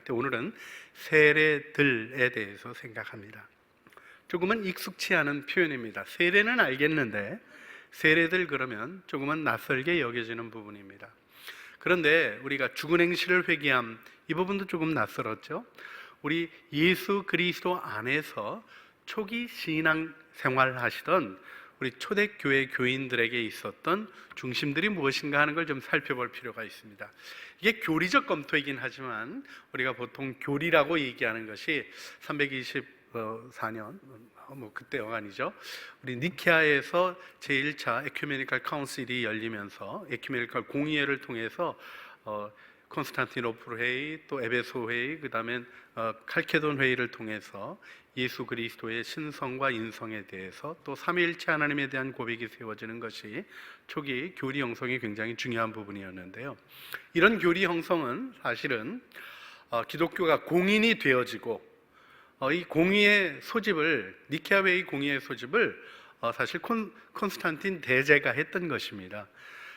생각할 때 오늘은 세례들에 대해서 생각합니다. 조금은 익숙치 않은 표현입니다. 세례는 알겠는데 세례들 그러면 조금은 낯설게 여겨지는 부분입니다. 그런데 우리가 죽은 행실을 회개함, 이 부분도 조금 낯설었죠. 우리 예수 그리스도 안에서 초기 신앙 생활하시던 우리 초대교회 교인들에게 있었던 중심들이 무엇인가 하는 걸 좀 살펴볼 필요가 있습니다. 이게 교리적 검토이긴 하지만 우리가 보통 교리라고 얘기하는 것이 324년 그때 여간이죠. 우리 니케아에서 제1차 에큐메니컬 카운실이 열리면서 에큐메니컬 공의회를 통해서 콘스탄티노플 회의, 또 에베소 회의, 그 다음에 칼케돈 회의를 통해서 예수 그리스도의 신성과 인성에 대해서 또 삼위일체 하나님에 대한 고백이 세워지는 것이 초기 교리 형성이 굉장히 중요한 부분이었는데요. 이런 교리 형성은 사실은 기독교가 공인이 되어지고 이 공의의 소집을, 니케아 회의 공의의 소집을 사실 콘스탄틴 대제가 했던 것입니다.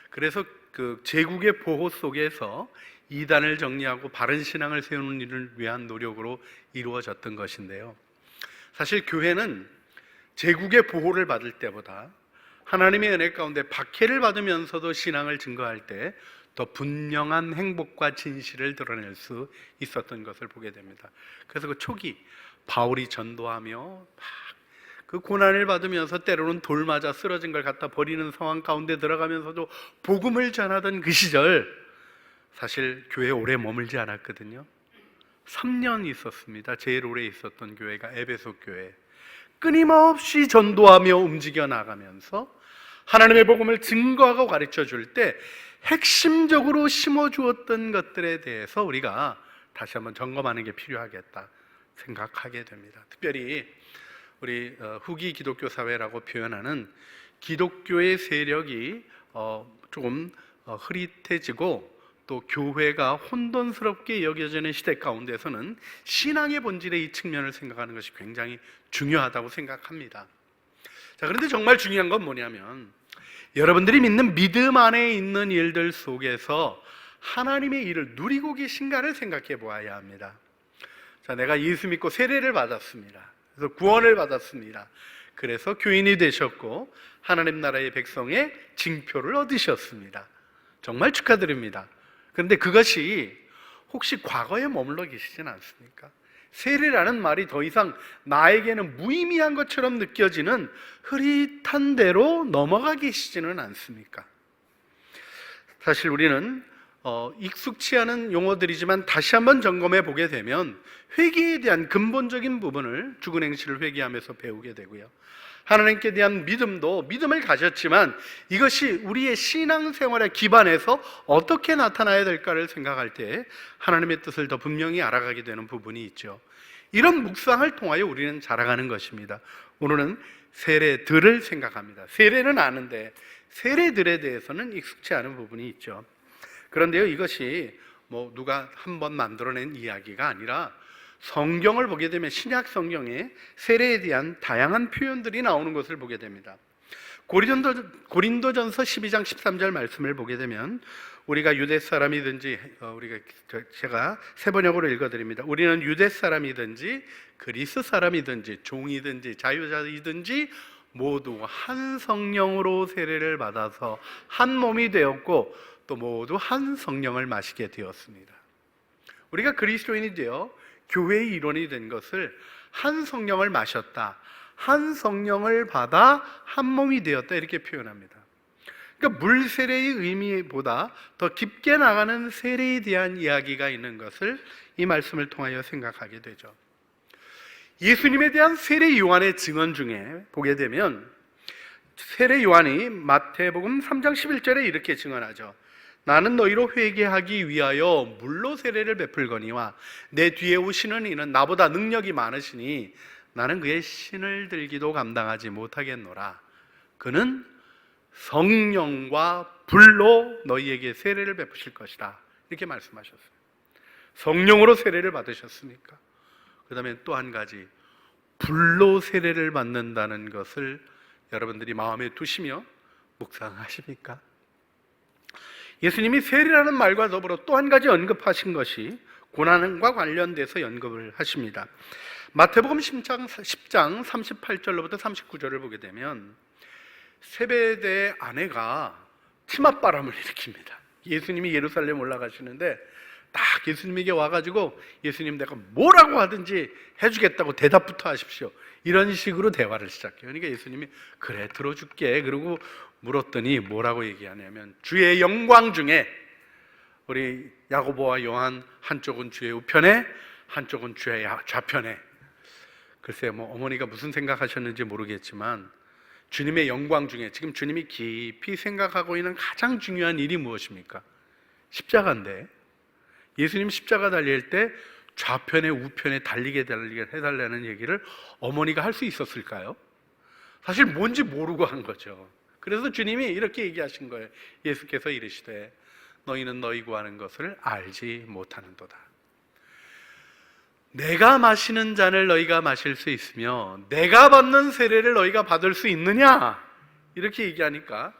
그래서 그 제국의 보호 속에서 이단을 정리하고 바른 신앙을 세우는 일을 위한 노력으로 이루어졌던 것인데요. 사실 교회는 제국의 보호를 받을 때보다 하나님의 은혜 가운데 박해를 받으면서도 신앙을 증거할 때 더 분명한 행복과 진실을 드러낼 수 있었던 것을 보게 됩니다. 그래서 그 초기 바울이 전도하며 그 고난을 받으면서 때로는 돌 맞아 쓰러진 걸 갖다 버리는 상황 가운데 들어가면서도 복음을 전하던 그 시절, 사실 교회에 오래 머물지 않았거든요. 3년 있었습니다. 제일 오래 있었던 교회가 에베소 교회. 끊임없이 전도하며 움직여 나가면서 하나님의 복음을 증거하고 가르쳐 줄 때 핵심적으로 심어주었던 것들에 대해서 우리가 다시 한번 점검하는 게 필요하겠다 생각하게 됩니다. 특별히 우리 후기 기독교 사회라고 표현하는 기독교의 세력이 조금 흐릿해지고 또 교회가 혼돈스럽게 여겨지는 시대 가운데서는 신앙의 본질의 이 측면을 생각하는 것이 굉장히 중요하다고 생각합니다. 자, 그런데 정말 중요한 건 뭐냐면 여러분들이 믿는 믿음 안에 있는 일들 속에서 하나님의 일을 누리고 계신가를 생각해 보아야 합니다. 자, 내가 예수 믿고 세례를 받았습니다. 그래서 구원을 받았습니다. 그래서 교인이 되셨고 하나님 나라의 백성의 징표를 얻으셨습니다. 정말 축하드립니다. 그런데 그것이 혹시 과거에 머물러 계시진 않습니까? 세례라는 말이 더 이상 나에게는 무의미한 것처럼 느껴지는 흐릿한 대로 넘어가 계시지는 않습니까? 사실 우리는 익숙치 않은 용어들이지만 다시 한번 점검해 보게 되면 회개에 대한 근본적인 부분을 죽은 행실을 회개하면서 배우게 되고요. 하나님께 대한 믿음도 믿음을 가졌지만 이것이 우리의 신앙생활에 기반해서 어떻게 나타나야 될까를 생각할 때 하나님의 뜻을 더 분명히 알아가게 되는 부분이 있죠. 이런 묵상을 통하여 우리는 자라가는 것입니다. 오늘은 세례들을 생각합니다. 세례는 아는데 세례들에 대해서는 익숙치 않은 부분이 있죠. 그런데요, 이것이 누가 한번 만들어낸 이야기가 아니라 성경을 보게 되면 신약 성경에 세례에 대한 다양한 표현들이 나오는 것을 보게 됩니다. 고린도전서 12장 13절 말씀을 보게 되면 우리가 유대 사람이든지 제가 세 번역으로 읽어드립니다. 우리는 유대 사람이든지 그리스 사람이든지 종이든지 자유자이든지 모두 한 성령으로 세례를 받아서 한 몸이 되었고 또 모두 한 성령을 마시게 되었습니다. 우리가 그리스도인이 되어 교회의 일원이 된 것을 한 성령을 마셨다, 한 성령을 받아 한 몸이 되었다 이렇게 표현합니다. 그러니까 물 세례의 의미보다 더 깊게 나가는 세례에 대한 이야기가 있는 것을 이 말씀을 통하여 생각하게 되죠. 예수님에 대한 세례 요한의 증언 중에 보게 되면 세례 요한이 마태복음 3장 11절에 이렇게 증언하죠. 나는 너희로 회개하기 위하여 물로 세례를 베풀거니와 내 뒤에 오시는 이는 나보다 능력이 많으시니 나는 그의 신을 들기도 감당하지 못하겠노라. 그는 성령과 불로 너희에게 세례를 베푸실 것이다. 이렇게 말씀하셨어요. 성령으로 세례를 받으셨으니까. 그 다음에 또 한 가지, 불로 세례를 받는다는 것을 여러분들이 마음에 두시며 묵상하십니까? 예수님이 세례라는 말과 더불어 또 한 가지 언급하신 것이 고난과 관련돼서 언급을 하십니다. 마태복음 10장 38절로부터 39절을 보게 되면 세베대의 아내가 치맛바람을 일으킵니다. 예수님이 예루살렘 올라가시는데 딱 예수님에게 와가지고 예수님 내가 뭐라고 하든지 해주겠다고 대답부터 하십시오. 이런 식으로 대화를 시작해요. 그러니까 예수님이 그래 들어줄게. 그리고 물었더니 뭐라고 얘기하냐면 주의 영광 중에 우리 야고보와 요한 한쪽은 주의 우편에 한쪽은 주의 좌편에. 글쎄요, 뭐 어머니가 무슨 생각하셨는지 모르겠지만 주님의 영광 중에 지금 주님이 깊이 생각하고 있는 가장 중요한 일이 무엇입니까? 십자가인데 예수님 십자가 달릴 때 좌편에 우편에 달리게 해달라는 얘기를 어머니가 할 수 있었을까요? 사실 뭔지 모르고 한 거죠. 그래서 주님이 이렇게 얘기하신 거예요. 예수께서 이르시되 너희는 너희 구하는 것을 알지 못하는도다. 내가 마시는 잔을 너희가 마실 수 있으며 내가 받는 세례를 너희가 받을 수 있느냐? 이렇게 얘기하니까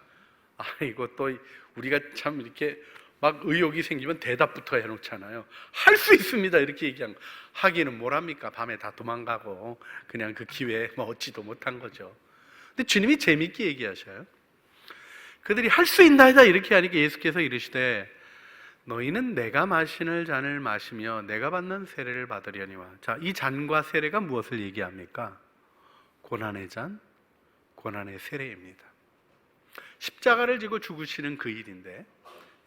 이것도 우리가 참 이렇게 막 의욕이 생기면 대답부터 해놓잖아요. 할 수 있습니다 이렇게 얘기한 거. 하기는 뭘 합니까? 밤에 다 도망가고 그냥 그 기회에 얻지도 못한 거죠. 근데 주님이 재밌게 얘기하셔요. 그들이 할 수 있나이다 이렇게 하니까 예수께서 이르시되 너희는 내가 마시는 잔을 마시며 내가 받는 세례를 받으려니와. 자, 이 잔과 세례가 무엇을 얘기합니까? 고난의 잔, 고난의 세례입니다. 십자가를 지고 죽으시는 그 일인데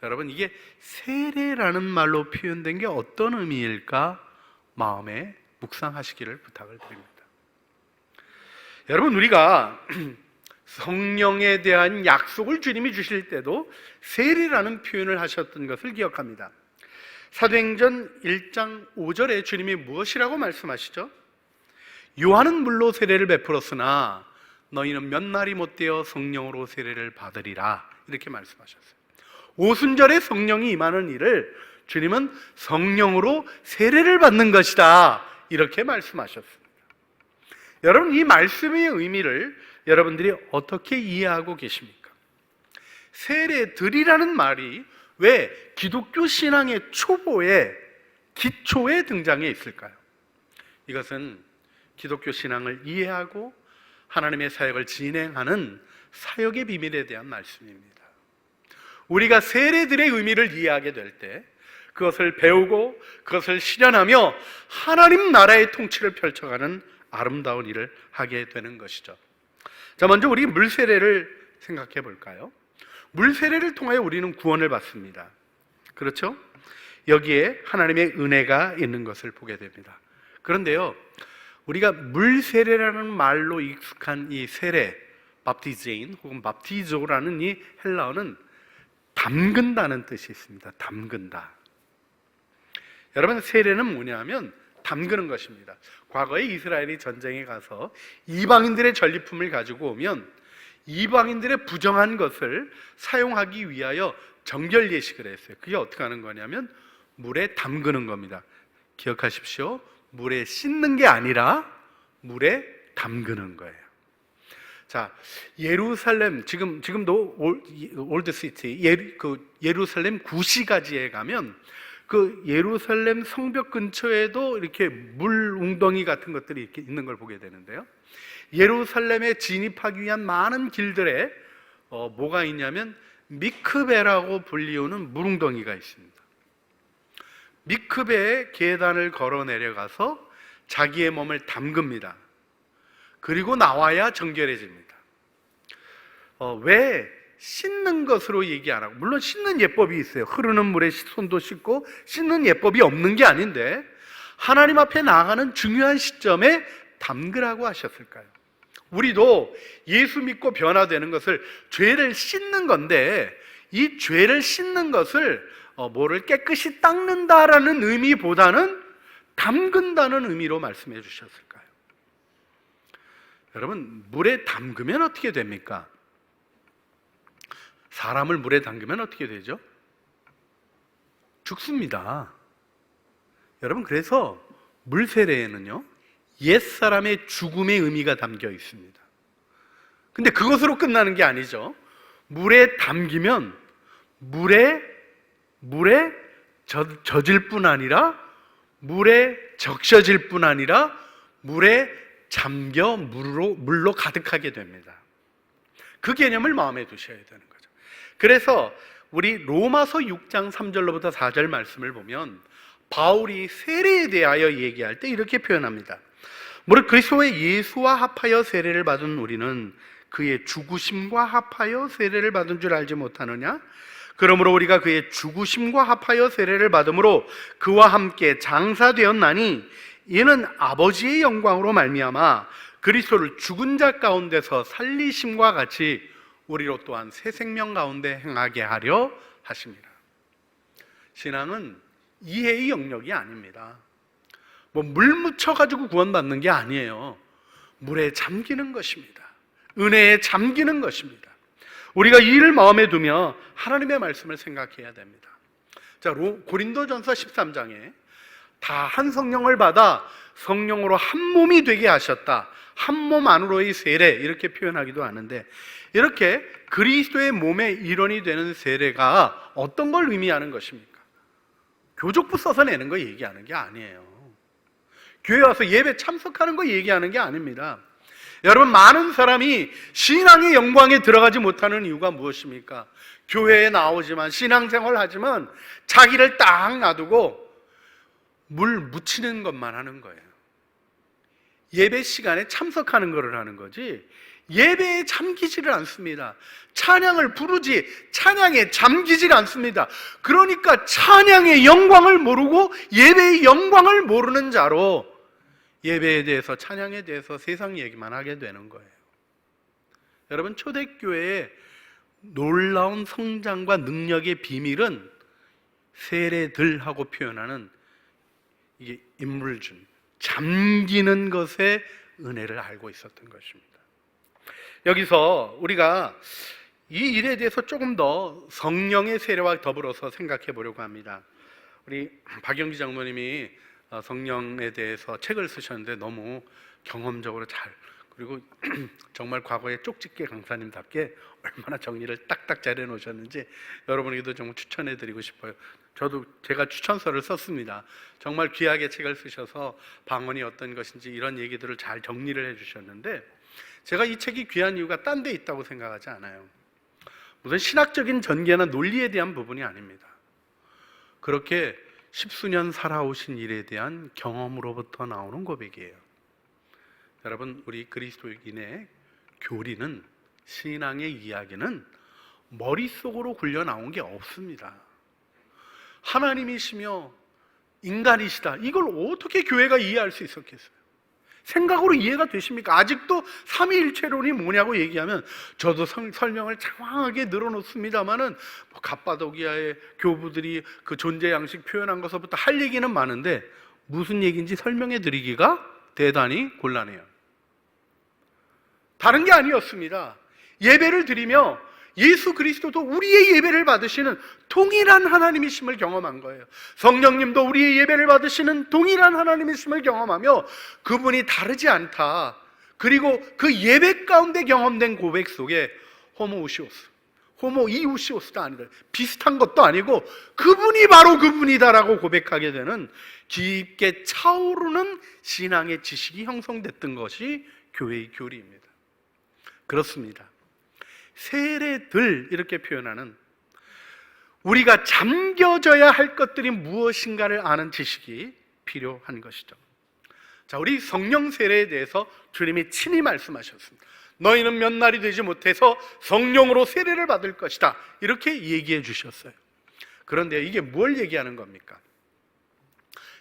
여러분 이게 세례라는 말로 표현된 게 어떤 의미일까? 마음에 묵상하시기를 부탁을 드립니다. 여러분 우리가 성령에 대한 약속을 주님이 주실 때도 세례라는 표현을 하셨던 것을 기억합니다. 사도행전 1장 5절에 주님이 무엇이라고 말씀하시죠? 요한은 물로 세례를 베풀었으나 너희는 몇 날이 못되어 성령으로 세례를 받으리라 이렇게 말씀하셨어요. 오순절에 성령이 임하는 일을 주님은 성령으로 세례를 받는 것이다 이렇게 말씀하셨습니다. 여러분 이 말씀의 의미를 여러분들이 어떻게 이해하고 계십니까? 세례들이라는 말이 왜 기독교 신앙의 초보에 기초에 등장해 있을까요? 이것은 기독교 신앙을 이해하고 하나님의 사역을 진행하는 사역의 비밀에 대한 말씀입니다. 우리가 세례들의 의미를 이해하게 될 때 그것을 배우고 그것을 실현하며 하나님 나라의 통치를 펼쳐가는 아름다운 일을 하게 되는 것이죠. 자, 먼저 우리 물세례를 생각해 볼까요? 물세례를 통하여 우리는 구원을 받습니다. 그렇죠? 여기에 하나님의 은혜가 있는 것을 보게 됩니다. 그런데요, 우리가 물세례라는 말로 익숙한 이 세례, 밥티제인 혹은 밥티조라는 이 헬라어는 담근다는 뜻이 있습니다. 담근다. 여러분 세례는 뭐냐면 담그는 것입니다. 과거에 이스라엘이 전쟁에 가서 이방인들의 전리품을 가지고 오면 이방인들의 부정한 것을 사용하기 위하여 정결 예식을 했어요. 그게 어떻게 하는 거냐면 물에 담그는 겁니다. 기억하십시오. 물에 씻는 게 아니라 물에 담그는 거예요. 자, 예루살렘 지금도 올드 시티 예루살렘 구시가지에 가면 그 예루살렘 성벽 근처에도 이렇게 물 웅덩이 같은 것들이 이렇게 있는 걸 보게 되는데요. 예루살렘에 진입하기 위한 많은 길들에 뭐가 있냐면 미크베라고 불리우는 물웅덩이가 있습니다. 미크베의 계단을 걸어 내려가서 자기의 몸을 담급니다. 그리고 나와야 정결해집니다. 왜 씻는 것으로 얘기 안 하고, 물론 씻는 예법이 있어요. 흐르는 물에 손도 씻고 씻는 예법이 없는 게 아닌데 하나님 앞에 나아가는 중요한 시점에 담그라고 하셨을까요? 우리도 예수 믿고 변화되는 것을 죄를 씻는 건데 이 죄를 씻는 것을 뭐를 깨끗이 닦는다라는 의미보다는 담근다는 의미로 말씀해 주셨을까요? 여러분 물에 담그면 어떻게 됩니까? 사람을 물에 담그면 어떻게 되죠? 죽습니다. 여러분 그래서 물세례에는요 옛사람의 죽음의 의미가 담겨 있습니다. 근데 그것으로 끝나는 게 아니죠. 물에 담기면 물에 젖을 뿐 아니라 물에 적셔질 뿐 아니라 물에 잠겨 물로 가득하게 됩니다. 그 개념을 마음에 두셔야 되는 거죠. 그래서 우리 로마서 6장 3절로부터 4절 말씀을 보면 바울이 세례에 대하여 얘기할 때 이렇게 표현합니다. 무릇 그리스도의 예수와 합하여 세례를 받은 우리는 그의 죽으심과 합하여 세례를 받은 줄 알지 못하느냐? 그러므로 우리가 그의 죽으심과 합하여 세례를 받음으로 그와 함께 장사되었나니 이는 아버지의 영광으로 말미암아 그리스도를 죽은 자 가운데서 살리심과 같이 우리로 또한 새 생명 가운데 행하게 하려 하십니다. 신앙은 이해의 영역이 아닙니다. 물 묻혀가지고 구원받는 게 아니에요. 물에 잠기는 것입니다. 은혜에 잠기는 것입니다. 우리가 이 일을 마음에 두며 하나님의 말씀을 생각해야 됩니다. 자, 고린도전서 13장에 다 한 성령을 받아 성령으로 한 몸이 되게 하셨다. 한 몸 안으로의 세례 이렇게 표현하기도 하는데, 이렇게 그리스도의 몸의 일원이 되는 세례가 어떤 걸 의미하는 것입니까? 교족부 써서 내는 거 얘기하는 게 아니에요. 교회 와서 예배 참석하는 거 얘기하는 게 아닙니다. 여러분, 많은 사람이 신앙의 영광에 들어가지 못하는 이유가 무엇입니까? 교회에 나오지만 신앙생활 하지만 자기를 딱 놔두고 물 묻히는 것만 하는 거예요. 예배 시간에 참석하는 것을 하는 거지 예배에 잠기지를 않습니다. 찬양을 부르지 찬양에 잠기질 않습니다. 그러니까 찬양의 영광을 모르고 예배의 영광을 모르는 자로 예배에 대해서, 찬양에 대해서 세상 얘기만 하게 되는 거예요. 여러분, 초대교회의 놀라운 성장과 능력의 비밀은 세례들하고 표현하는 이게 인물준, 잠기는 것에 은혜를 알고 있었던 것입니다. 여기서 우리가 이 일에 대해서 조금 더 성령의 세례와 더불어서 생각해 보려고 합니다. 우리 박영기 장로님이 성령에 대해서 책을 쓰셨는데 너무 경험적으로 잘, 그리고 정말 과거에 쪽집게 강사님답게 얼마나 정리를 딱딱 잘 해놓으셨는지 여러분에게도 정말 추천해 드리고 싶어요. 제가 추천서를 썼습니다. 정말 귀하게 책을 쓰셔서 방언이 어떤 것인지 이런 얘기들을 잘 정리를 해주셨는데, 제가 이 책이 귀한 이유가 딴 데 있다고 생각하지 않아요. 무슨 신학적인 전개나 논리에 대한 부분이 아닙니다. 그렇게 십수년 살아오신 일에 대한 경험으로부터 나오는 고백이에요. 여러분, 우리 그리스도인의 교리는, 신앙의 이야기는 머릿속으로 굴려 나온 게 없습니다. 하나님이시며 인간이시다, 이걸 어떻게 교회가 이해할 수 있었겠어요? 생각으로 이해가 되십니까? 아직도 삼위일체론이 뭐냐고 얘기하면 저도 설명을 장황하게 늘어놓습니다만은 갑바도기아의 교부들이 그 존재 양식 표현한 것부터 할 얘기는 많은데 무슨 얘기인지 설명해 드리기가 대단히 곤란해요. 다른 게 아니었습니다. 예배를 드리며 예수 그리스도도 우리의 예배를 받으시는 동일한 하나님이심을 경험한 거예요. 성령님도 우리의 예배를 받으시는 동일한 하나님이심을 경험하며 그분이 다르지 않다. 그리고 그 예배 가운데 경험된 고백 속에 호모우시오스, 호모이우시오스도 아니라 비슷한 것도 아니고 그분이 바로 그분이다라고 고백하게 되는 깊게 차오르는 신앙의 지식이 형성됐던 것이 교회의 교리입니다. 그렇습니다. 세례들 이렇게 표현하는, 우리가 잠겨져야 할 것들이 무엇인가를 아는 지식이 필요한 것이죠. 자, 우리 성령 세례에 대해서 주님이 친히 말씀하셨습니다. 너희는 몇 날이 되지 못해서 성령으로 세례를 받을 것이다, 이렇게 얘기해 주셨어요. 그런데 이게 뭘 얘기하는 겁니까?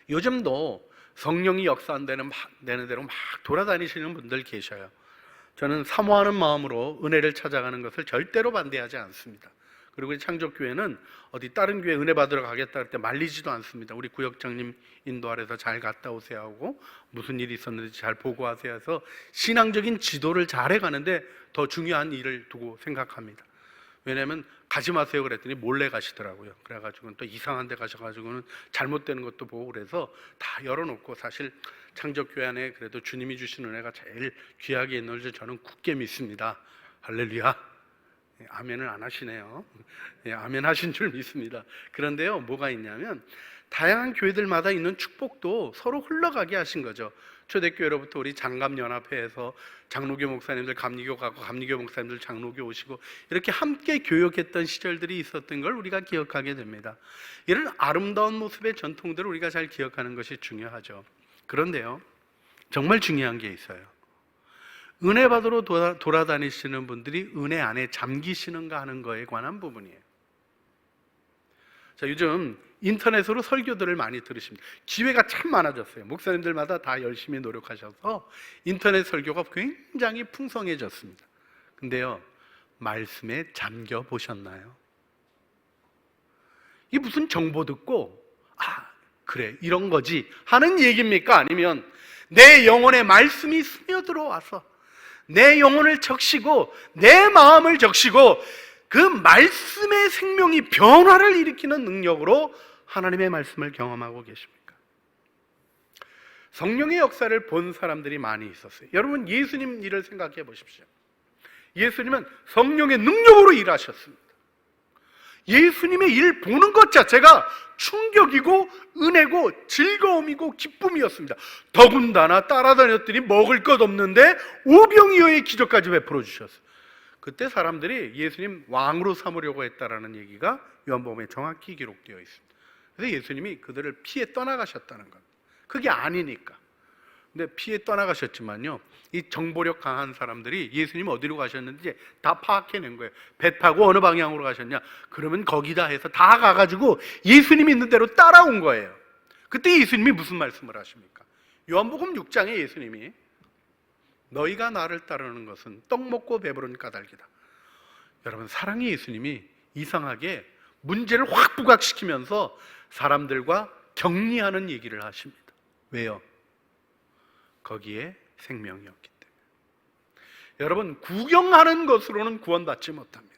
요즘도 성령이 역사되는 대로 막 돌아다니시는 분들 계셔요. 저는 사모하는 마음으로 은혜를 찾아가는 것을 절대로 반대하지 않습니다. 그리고 창조교회는 어디 다른 교회 은혜 받으러 가겠다 할 때 말리지도 않습니다. 우리 구역장님 인도 아래서 잘 갔다 오세요 하고 무슨 일이 있었는지 잘 보고하세요 해서 신앙적인 지도를 잘 해가는데 더 중요한 일을 두고 생각합니다. 왜냐하면 가지 마세요 그랬더니 몰래 가시더라고요. 그래가지고는 또 이상한 데 가셔가지고는 잘못되는 것도 보고, 그래서 다 열어놓고, 사실 창조교회 안에 그래도 주님이 주신 은혜가 제일 귀하게 있는 줄 저는 굳게 믿습니다. 할렐루야. 아멘을 안 하시네요. 아멘 하신 줄 믿습니다. 그런데요, 뭐가 있냐면 다양한 교회들마다 있는 축복도 서로 흘러가게 하신 거죠. 초대교회로부터 우리 장갑연합회에서 장로교 목사님들 감리교 가고 감리교 목사님들 장로교 오시고 이렇게 함께 교역했던 시절들이 있었던 걸 우리가 기억하게 됩니다. 이런 아름다운 모습의 전통들을 우리가 잘 기억하는 것이 중요하죠. 그런데요, 정말 중요한 게 있어요. 은혜 받으러 돌아다니시는 분들이 은혜 안에 잠기시는가 하는 거에 관한 부분이에요. 자, 요즘 인터넷으로 설교들을 많이 들으십니다. 기회가 참 많아졌어요. 목사님들마다 다 열심히 노력하셔서 인터넷 설교가 굉장히 풍성해졌습니다. 근데요, 말씀에 잠겨 보셨나요? 이게 무슨 정보 듣고 그래 이런 거지 하는 얘기입니까? 아니면 내 영혼에 말씀이 스며들어와서 내 영혼을 적시고 내 마음을 적시고 그 말씀의 생명이 변화를 일으키는 능력으로 하나님의 말씀을 경험하고 계십니까? 성령의 역사를 본 사람들이 많이 있었어요. 여러분, 예수님 일을 생각해 보십시오. 예수님은 성령의 능력으로 일하셨습니다. 예수님의 일 보는 것 자체가 충격이고 은혜고 즐거움이고 기쁨이었습니다. 더군다나 따라다녔더니 먹을 것 없는데 오병이어의 기적까지 베풀어 주셨어요. 그때 사람들이 예수님 왕으로 삼으려고 했다라는 얘기가 요한복음에 정확히 기록되어 있습니다. 그래서 예수님이 그들을 피해 떠나가셨다는 겁니다. 그게 아니니까. 근데 피해 떠나가셨지만요, 이 정보력 강한 사람들이 예수님 어디로 가셨는지 다 파악해낸 거예요. 배 타고 어느 방향으로 가셨냐? 그러면 거기다 해서 다 가가지고 예수님 있는 대로 따라온 거예요. 그때 예수님이 무슨 말씀을 하십니까? 요한복음 6장에 예수님이 너희가 나를 따르는 것은 떡 먹고 배부른 까닭이다. 여러분, 사랑의 예수님이 이상하게 문제를 확 부각시키면서 사람들과 격리하는 얘기를 하십니다. 왜요? 거기에 생명이었기 때문에. 여러분, 구경하는 것으로는 구원받지 못합니다.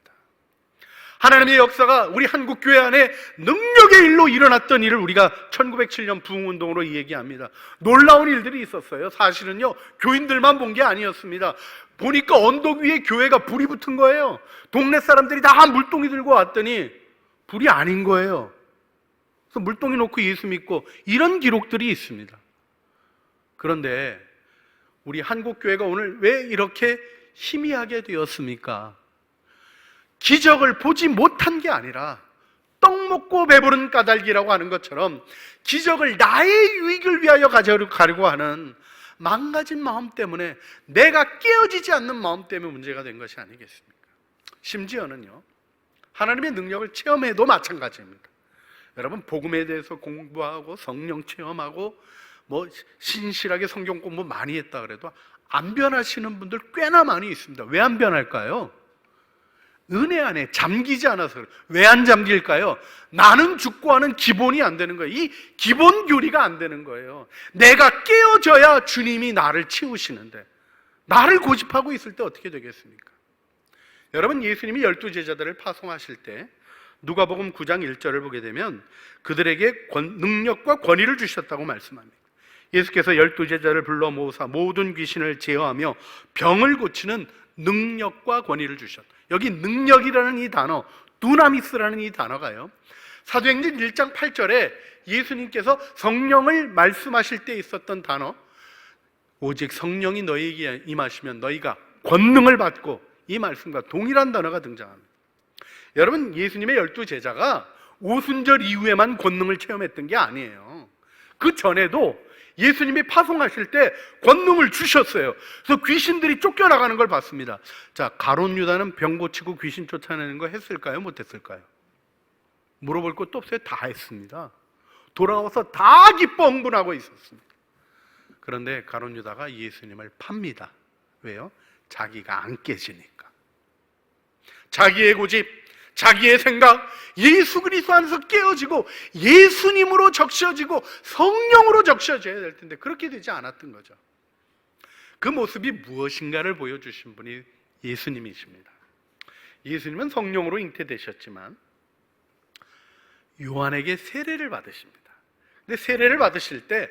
하나님의 역사가 우리 한국교회 안에 능력의 일로 일어났던 일을 우리가 1907년 부흥운동으로 얘기합니다. 놀라운 일들이 있었어요. 사실은요, 교인들만 본 게 아니었습니다. 보니까 언덕 위에 교회가 불이 붙은 거예요. 동네 사람들이 다 물동이 들고 왔더니 불이 아닌 거예요. 그래서 물동이 놓고 예수 믿고 이런 기록들이 있습니다. 그런데 우리 한국교회가 오늘 왜 이렇게 희미하게 되었습니까? 기적을 보지 못한 게 아니라 떡 먹고 배부른 까닭이라고 하는 것처럼 기적을 나의 유익을 위하여 가져가려고 하는 망가진 마음 때문에, 내가 깨어지지 않는 마음 때문에 문제가 된 것이 아니겠습니까? 심지어는요, 하나님의 능력을 체험해도 마찬가지입니다. 여러분, 복음에 대해서 공부하고 성령 체험하고 신실하게 성경 공부 많이 했다 그래도 안 변하시는 분들 꽤나 많이 있습니다. 왜 안 변할까요? 은혜 안에 잠기지 않아서 그래요. 왜 안 잠길까요? 나는 죽고 하는 기본이 안 되는 거예요. 이 기본 교리가 안 되는 거예요. 내가 깨어져야 주님이 나를 치우시는데, 나를 고집하고 있을 때 어떻게 되겠습니까? 여러분, 예수님이 12제자들을 파송하실 때 누가복음 9장 1절을 보게 되면 그들에게 능력과 권위를 주셨다고 말씀합니다. 예수께서 12제자를 불러 모으사 모든 귀신을 제어하며 병을 고치는 능력과 권위를 주셨다. 여기 능력이라는 이 단어, 두나미스라는 이 단어가요, 사도행전 1장 8절에 예수님께서 성령을 말씀하실 때 있었던 단어, 오직 성령이 너희에게 임하시면 너희가 권능을 받고, 이 말씀과 동일한 단어가 등장합니다. 여러분, 예수님의 12제자가 오순절 이후에만 권능을 체험했던 게 아니에요. 그 전에도 예수님이 파송하실 때 권능을 주셨어요. 그래서 귀신들이 쫓겨나가는 걸 봤습니다. 자, 가룟 유다는 병 고치고 귀신 쫓아내는 거 했을까요? 못했을까요? 물어볼 것도 없어요. 다 했습니다. 돌아와서 다 기뻐 흥분하고 있었습니다. 그런데 가룟 유다가 예수님을 팝니다. 왜요? 자기가 안 깨지니까. 자기의 고집, 자기의 생각, 예수 그리스도 안에서 깨어지고 예수님으로 적셔지고 성령으로 적셔져야 될 텐데 그렇게 되지 않았던 거죠. 그 모습이 무엇인가를 보여주신 분이 예수님이십니다. 예수님은 성령으로 잉태되셨지만 요한에게 세례를 받으십니다. 근데 세례를 받으실 때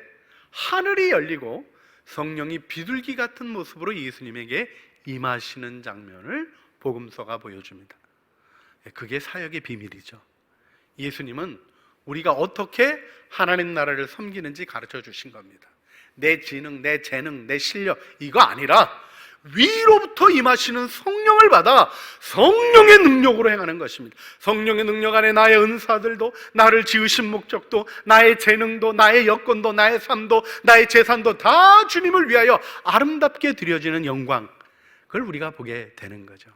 하늘이 열리고 성령이 비둘기 같은 모습으로 예수님에게 임하시는 장면을 복음서가 보여줍니다. 그게 사역의 비밀이죠. 예수님은 우리가 어떻게 하나님 나라를 섬기는지 가르쳐 주신 겁니다. 내 지능, 내 재능, 내 실력 이거 아니라 위로부터 임하시는 성령을 받아 성령의 능력으로 행하는 것입니다. 성령의 능력 안에 나의 은사들도, 나를 지으신 목적도, 나의 재능도, 나의 여건도, 나의 삶도, 나의 재산도 다 주님을 위하여 아름답게 드려지는 영광, 그걸 우리가 보게 되는 거죠.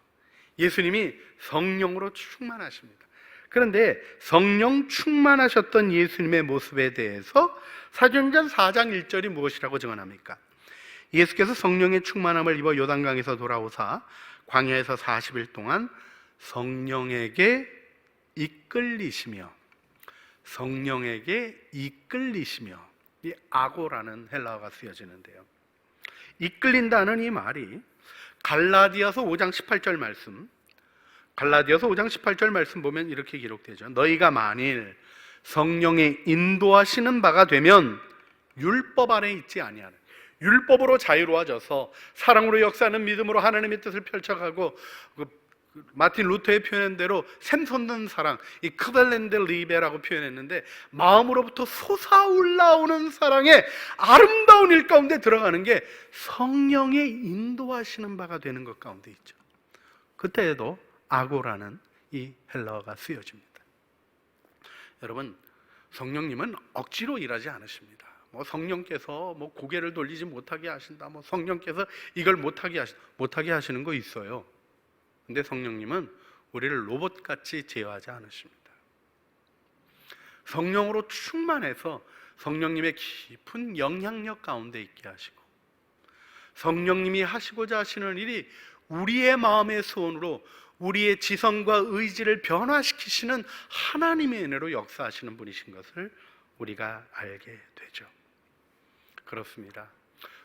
예수님이 성령으로 충만하십니다. 그런데 성령 충만하셨던 예수님의 모습에 대해서 사도행전 4장 1절이 무엇이라고 증언합니까? 예수께서 성령의 충만함을 입어 요단강에서 돌아오사 광야에서 40일 동안 성령에게 이끌리시며, 이 아고라는 헬라어가 쓰여지는데요, 이끌린다는 이 말이 갈라디아서 5장 18절 말씀, 갈라디아서 5장 18절 말씀 보면 이렇게 기록되죠. 너희가 만일 성령의 인도하시는 바가 되면 율법 아래 있지 아니하는, 율법으로 자유로워져서 사랑으로 역사하는 믿음으로 하나님의 뜻을 펼쳐가고, 마틴 루터의 표현한 대로 샘솟는 사랑, 이 크벨렌데 리베라고 표현했는데, 마음으로부터 솟아올라오는 사랑의 아름다운 일 가운데 들어가는 게 성령의 인도하시는 바가 되는 것 가운데 있죠. 그때에도 아고라는 이 헬라어가 쓰여집니다. 여러분, 성령님은 억지로 일하지 않으십니다. 성령께서 고개를 돌리지 못하게 하신다, 성령께서 이걸 못하게 하시는 거 있어요. 근데 성령님은 우리를 로봇같이 제어하지 않으십니다. 성령으로 충만해서 성령님의 깊은 영향력 가운데 있게 하시고, 성령님이 하시고자 하시는 일이 우리의 마음의 소원으로 우리의 지성과 의지를 변화시키시는 하나님의 은혜로 역사하시는 분이신 것을 우리가 알게 되죠. 그렇습니다.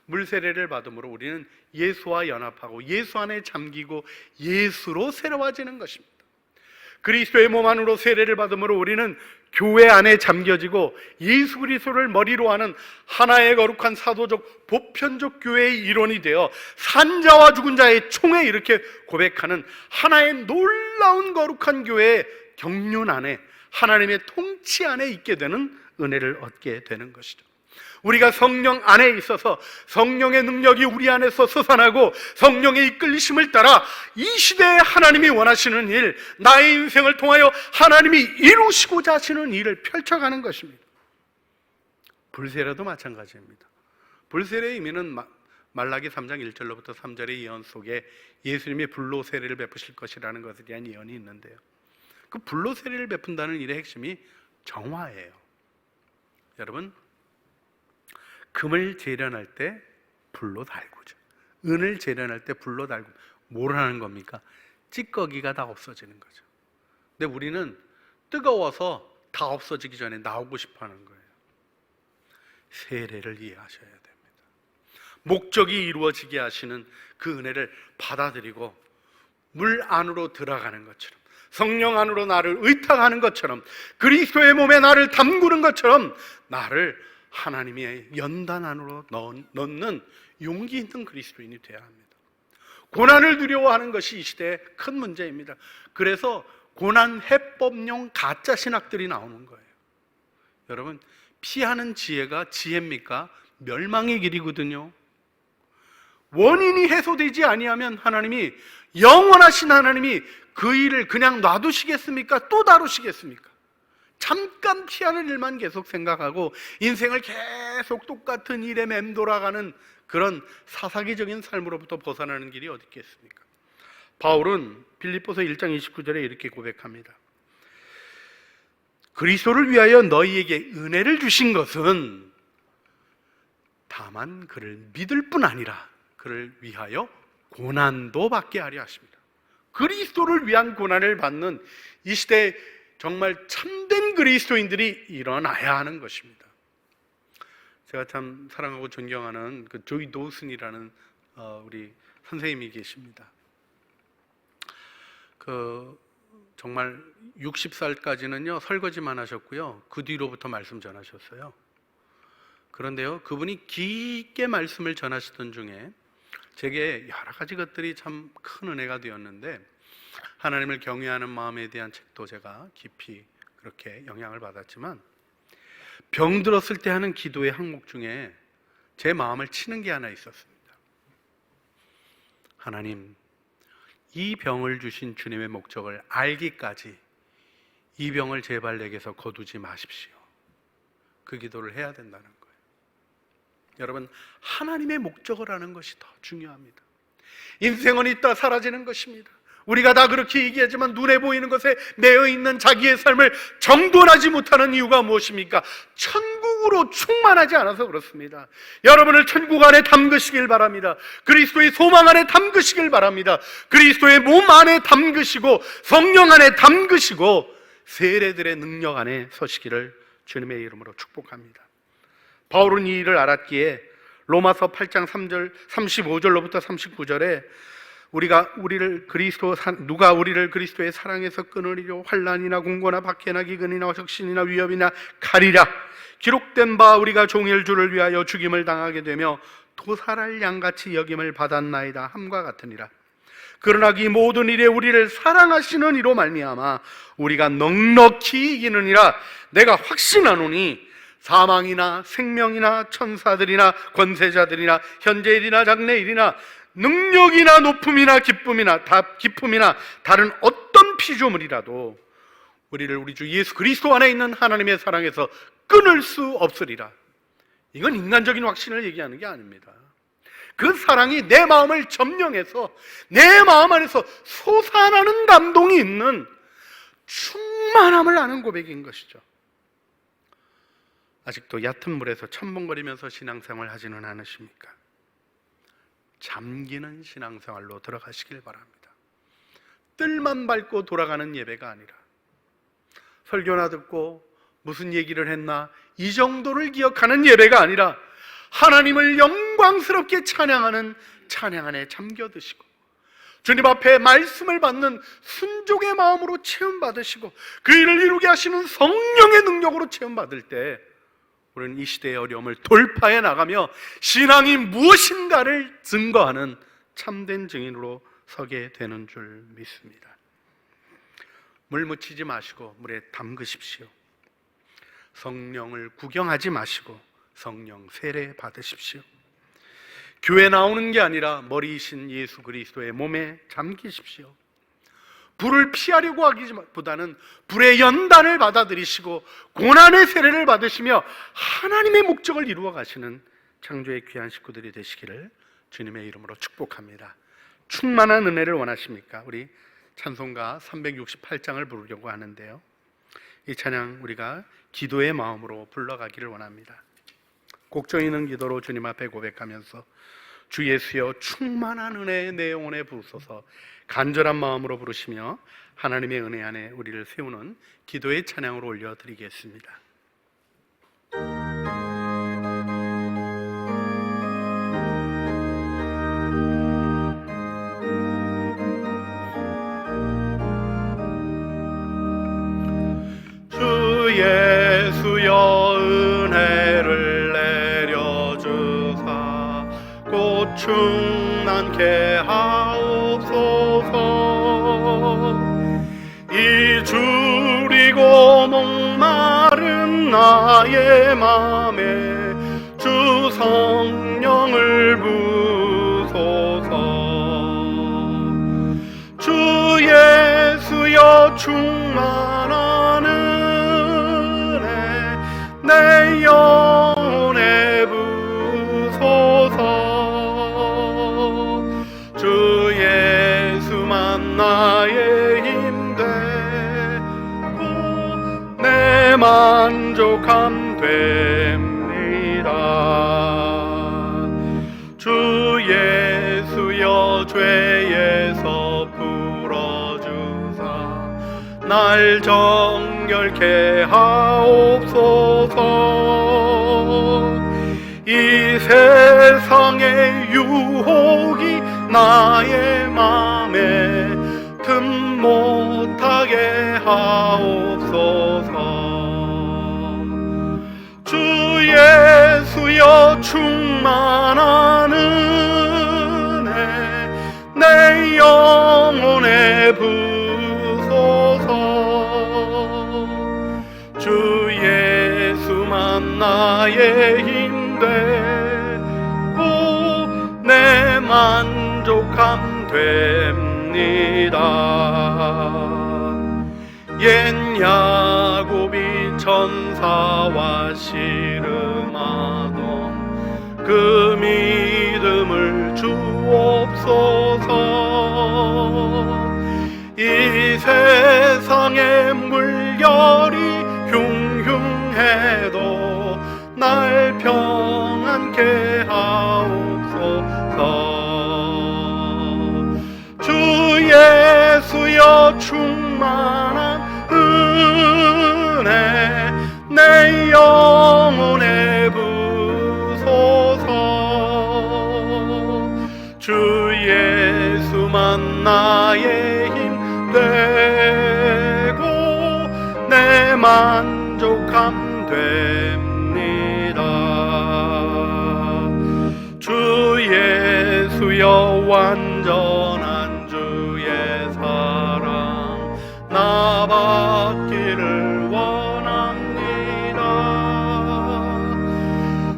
물세례를 받음으로 우리는 예수와 연합하고 예수 안에 잠기고 예수로 새로워지는 것입니다. 그리스도의 몸 안으로 세례를 받음으로 우리는 교회 안에 잠겨지고 예수 그리스도를 머리로 하는 하나의 거룩한 사도적 보편적 교회의 일원이 되어 산자와 죽은 자의 총회, 이렇게 고백하는 하나의 놀라운 거룩한 교회의 경륜 안에, 하나님의 통치 안에 있게 되는 은혜를 얻게 되는 것이죠. 우리가 성령 안에 있어서 성령의 능력이 우리 안에서 솟아나고 성령의 이끌리심을 따라 이 시대에 하나님이 원하시는 일, 나의 인생을 통하여 하나님이 이루시고자 하시는 일을 펼쳐가는 것입니다. 불세례도 마찬가지입니다. 불세례의 의미는 말라기 3장 1절로부터 3절의 예언 속에 예수님이 불로 세례를 베푸실 것이라는 것에 대한 예언이 있는데요, 그 불로 세례를 베푼다는 일의 핵심이 정화예요. 여러분, 금을 재련할 때 불로 달구죠. 은을 재련할 때 불로 달고, 뭘 하는 겁니까? 찌꺼기가 다 없어지는 거죠. 근데 우리는 뜨거워서 다 없어지기 전에 나오고 싶어 하는 거예요. 세례를 이해하셔야 됩니다. 목적이 이루어지게 하시는 그 은혜를 받아들이고 물 안으로 들어가는 것처럼, 성령 안으로 나를 의탁하는 것처럼, 그리스도의 몸에 나를 담그는 것처럼 나를 하나님의 연단 안으로 넣는 용기 있는 그리스도인이 되어야 합니다. 고난을 두려워하는 것이 이 시대의 큰 문제입니다. 그래서 고난 해법용 가짜 신학들이 나오는 거예요. 여러분, 피하는 지혜가 지혜입니까? 멸망의 길이거든요. 원인이 해소되지 아니하면 하나님이, 영원하신 하나님이 그 일을 그냥 놔두시겠습니까? 또 다루시겠습니까? 잠깐 피하는 일만 계속 생각하고 인생을 계속 똑같은 일에 맴돌아가는 그런 사사기적인 삶으로부터 벗어나는 길이 어디 있겠습니까? 바울은 빌립보서 1장 29절에 이렇게 고백합니다. 그리스도를 위하여 너희에게 은혜를 주신 것은 다만 그를 믿을 뿐 아니라 그를 위하여 고난도 받게 하려 하십니다. 그리스도를 위한 고난을 받는 이 시대에 정말 참된 그리스도인들이 일어나야 하는 것입니다. 제가 참 사랑하고 존경하는 그 조이 도슨이라는 우리 선생님이 계십니다. 정말 60살까지는요 설거지만 하셨고요, 그 뒤로부터 말씀 전하셨어요. 그런데요, 그분이 깊게 말씀을 전하시던 중에 제게 여러 가지 것들이 참 큰 은혜가 되었는데, 하나님을 경외하는 마음에 대한 책도 제가 깊이 그렇게 영향을 받았지만 병 들었을 때 하는 기도의 항목 중에 제 마음을 치는 게 하나 있었습니다. 하나님, 이 병을 주신 주님의 목적을 알기까지 이 병을 제발 내게서 거두지 마십시오. 그 기도를 해야 된다는 거예요. 여러분, 하나님의 목적을 아는 것이 더 중요합니다. 인생은 있다 사라지는 것입니다. 우리가 다 그렇게 얘기하지만 눈에 보이는 것에 매여 있는 자기의 삶을 정돈하지 못하는 이유가 무엇입니까? 천국으로 충만하지 않아서 그렇습니다. 여러분을 천국 안에 담그시길 바랍니다. 그리스도의 소망 안에 담그시길 바랍니다. 그리스도의 몸 안에 담그시고 성령 안에 담그시고 세례들의 능력 안에 서시기를 주님의 이름으로 축복합니다. 바울은 이 일을 알았기에 로마서 8장 3절 35절로부터 39절에 누가 우리를 그리스도의 사랑에서 끊으리요 환난이나 공고나 박해나 기근이나 적신이나 위협이나 칼이라 기록된 바 우리가 종일 주를 위하여 죽임을 당하게 되며 도살할 양같이 여김을 받았나이다 함과 같으니라. 그러나 이 모든 일에 우리를 사랑하시는 이로 말미암아 우리가 넉넉히 이기느니라. 내가 확신하노니 사망이나 생명이나 천사들이나 권세자들이나 현재일이나 장래일이나 능력이나 높음이나 기쁨이나 다른 어떤 피조물이라도 우리를 우리 주 예수 그리스도 안에 있는 하나님의 사랑에서 끊을 수 없으리라. 이건 인간적인 확신을 얘기하는 게 아닙니다. 그 사랑이 내 마음을 점령해서 내 마음 안에서 솟아나는 감동이 있는 충만함을 아는 고백인 것이죠. 아직도 얕은 물에서 첨벙거리면서 신앙생활 하지는 않으십니까? 잠기는 신앙생활로 들어가시길 바랍니다. 뜰만 밟고 돌아가는 예배가 아니라 설교나 듣고 무슨 얘기를 했나 이 정도를 기억하는 예배가 아니라 하나님을 영광스럽게 찬양하는 찬양 안에 잠겨드시고 주님 앞에 말씀을 받는 순종의 마음으로 체험받으시고 그 일을 이루게 하시는 성령의 능력으로 체험받을 때 우리는 이 시대의 어려움을 돌파해 나가며 신앙이 무엇인가를 증거하는 참된 증인으로 서게 되는 줄 믿습니다. 물 묻히지 마시고 물에 담그십시오. 성령을 구경하지 마시고 성령 세례 받으십시오. 교회 나오는 게 아니라 머리이신 예수 그리스도의 몸에 잠기십시오. 불을 피하려고 하기보다는 불의 연단을 받아들이시고 고난의 세례를 받으시며 하나님의 목적을 이루어 가시는 창조의 귀한 식구들이 되시기를 주님의 이름으로 축복합니다. 충만한 은혜를 원하십니까? 우리 찬송가 368장을 부르려고 하는데요, 이 찬양 우리가 기도의 마음으로 불러가기를 원합니다. 곡조 있는 기도로 주님 앞에 고백하면서 주 예수여 충만한 은혜의 내 영혼에 부으소서 간절한 마음으로 부르시며 하나님의 은혜 안에 우리를 세우는 기도의 찬양으로 올려드리겠습니다. 주 예수여 은혜를 내려주사 곧 충만케 하옵소서. 이 줄이고 목마른 나의 맘에 주 성령을 부소서. 주 예수여 충만한 은혜 내 영혼에 부소서. 주 예수만 나의 힘 되고 내 만족함 됩니다. 주 예수여 죄에서 풀어주사 날 정결케 하옵소서. 이 세상의 유혹이 나의 맘에 틈 못하게 하옵소서. 주 예수여 충만한 은혜 내 영혼에 부소서. 만족함됩니다. 옛 야곱이 천사와 씨름하던 그 믿음을 주옵소서. 이 세상의 물결이 흉흉해도 날 평안케 하옵소서. 주 예수여 충만한 은혜 내 영혼에 부소서. 주 예수만 나의 힘 되고 내 만족함 됩니다. 주 예수여 완전한 주의 사랑 나 받기를 원합니다.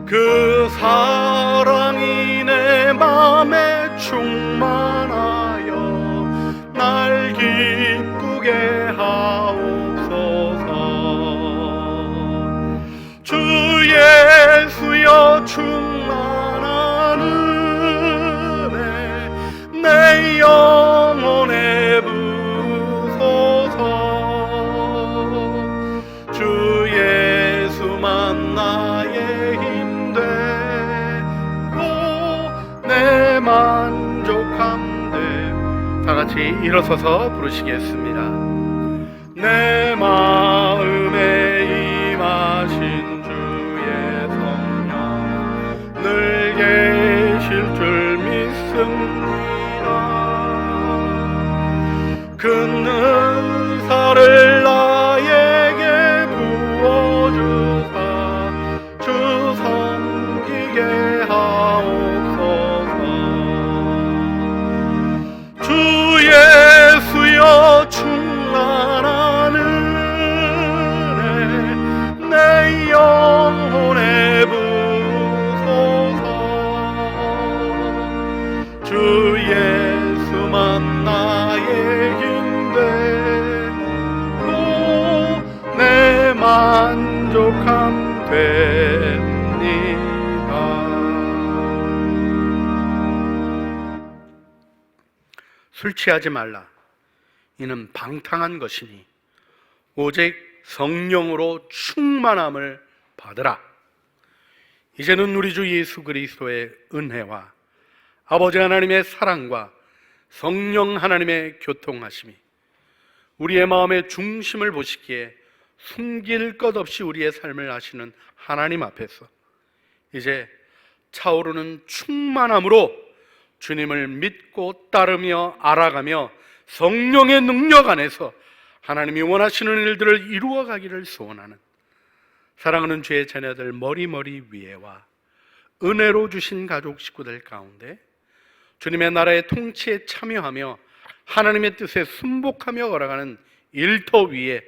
그 사랑이 내 맘에 충만하여 날 기쁘게 하옵소서. 주 예수여 충만한 은혜 내 영혼에 부소서. 주 예수만 나의 힘 되고 내 만족함 돼. 다 같이 일어서서 부르시겠습니다. 내 마음에 임하신 주의 성령 늘 계실 줄 믿습니다. 그 은사를 나에게 부어주사 주 섬기게 하옵소서. 주 예수여 충만한 은혜 내 영혼에 부소서. 주 예수만 나의 힘 되고 내 만족함 됩니다. 술 취하지 말라. 이는 방탕한 것이니 오직 성령으로 충만함을 받으라. 이제는 우리 주 예수 그리스도의 은혜와 아버지 하나님의 사랑과 성령 하나님의 교통하심이 우리의 마음의 중심을 보시기에 숨길 것 없이 우리의 삶을 아시는 하나님 앞에서 이제 차오르는 충만함으로 주님을 믿고 따르며 알아가며 성령의 능력 안에서 하나님이 원하시는 일들을 이루어가기를 소원하는 사랑하는 주의 자녀들 머리머리 위에와 은혜로 주신 가족 식구들 가운데 주님의 나라의 통치에 참여하며 하나님의 뜻에 순복하며 걸어가는 일터 위에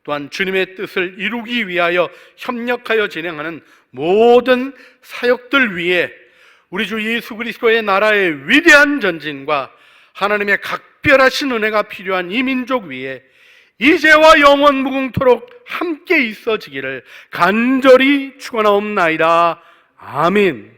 또한 주님의 뜻을 이루기 위하여 협력하여 진행하는 모든 사역들 위에 우리 주 예수 그리스도의 나라의 위대한 전진과 하나님의 각별하신 은혜가 필요한 이 민족 위에 이제와 영원 무궁토록 함께 있어지기를 간절히 축원하옵나이다. 아멘.